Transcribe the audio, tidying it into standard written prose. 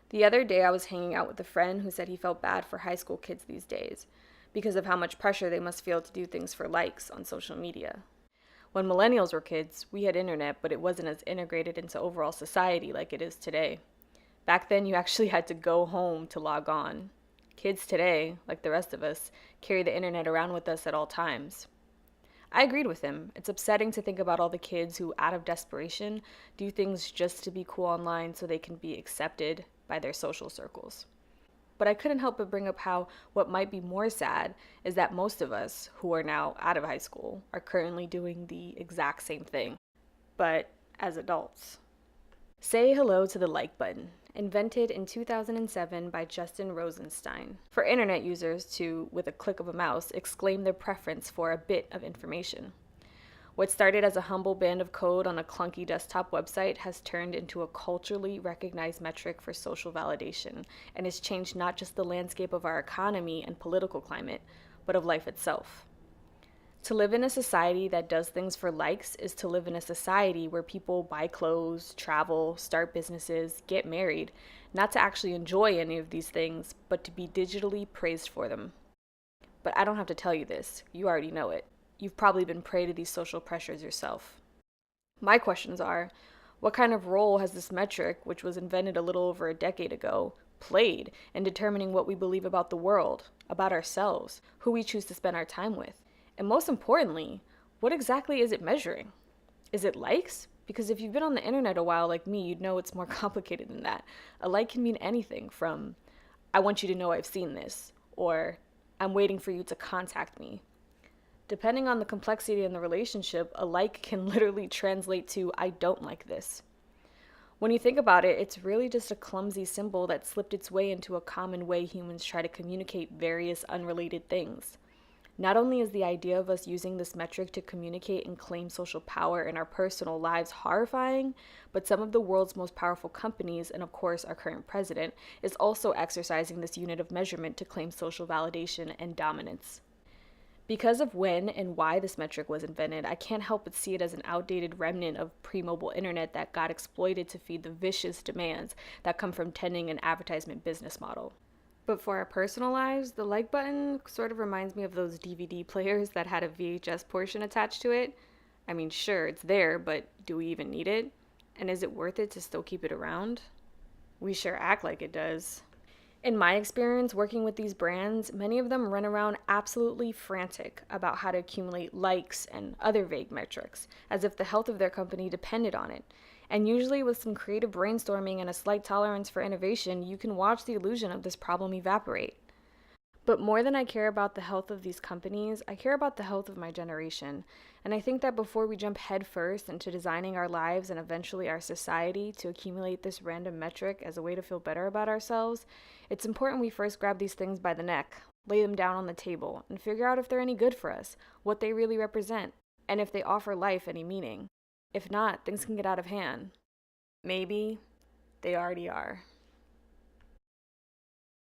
The other day, I was hanging out with a friend who said he felt bad for high school kids these days because of how much pressure they must feel to do things for likes on social media. When millennials were kids, we had internet, but it wasn't as integrated into overall society like it is today. Back then, you actually had to go home to log on. Kids today, like the rest of us, carry the internet around with us at all times. I agreed with him. It's upsetting to think about all the kids who, out of desperation, do things just to be cool online so they can be accepted by their social circles. But I couldn't help but bring up how what might be more sad is that most of us who are now out of high school are currently doing the exact same thing, but as adults. Say hello to the like button, invented in 2007 by Justin Rosenstein, for internet users to, with a click of a mouse, exclaim their preference for a bit of information. What started as a humble band of code on a clunky desktop website has turned into a culturally recognized metric for social validation and has changed not just the landscape of our economy and political climate, but of life itself. To live in a society that does things for likes is to live in a society where people buy clothes, travel, start businesses, get married, not to actually enjoy any of these things, but to be digitally praised for them. But I don't have to tell you this, you already know it. You've probably been prey to these social pressures yourself. My questions are, what kind of role has this metric, which was invented a little over a decade ago, played in determining what we believe about the world, about ourselves, who we choose to spend our time with? And most importantly, what exactly is it measuring? Is it likes? Because if you've been on the internet a while like me, you'd know it's more complicated than that. A like can mean anything from, I want you to know I've seen this, or I'm waiting for you to contact me. Depending on the complexity in the relationship, a like can literally translate to, I don't like this. When you think about it, it's really just a clumsy symbol that slipped its way into a common way humans try to communicate various unrelated things. Not only is the idea of us using this metric to communicate and claim social power in our personal lives horrifying, but some of the world's most powerful companies, and of course our current president, is also exercising this unit of measurement to claim social validation and dominance. Because of when and why this metric was invented, I can't help but see it as an outdated remnant of pre-mobile internet that got exploited to feed the vicious demands that come from tending an advertisement business model. But for our personal lives, the like button sort of reminds me of those DVD players that had a VHS portion attached to it. I mean, sure, it's there, but do we even need it? And is it worth it to still keep it around? We sure act like it does. In my experience working with these brands, many of them run around absolutely frantic about how to accumulate likes and other vague metrics, as if the health of their company depended on it. And usually, with some creative brainstorming and a slight tolerance for innovation, you can watch the illusion of this problem evaporate. But more than I care about the health of these companies, I care about the health of my generation. And I think that before we jump headfirst into designing our lives and eventually our society to accumulate this random metric as a way to feel better about ourselves, it's important we first grab these things by the neck, lay them down on the table, and figure out if they're any good for us, what they really represent, and if they offer life any meaning. If not, things can get out of hand. Maybe they already are.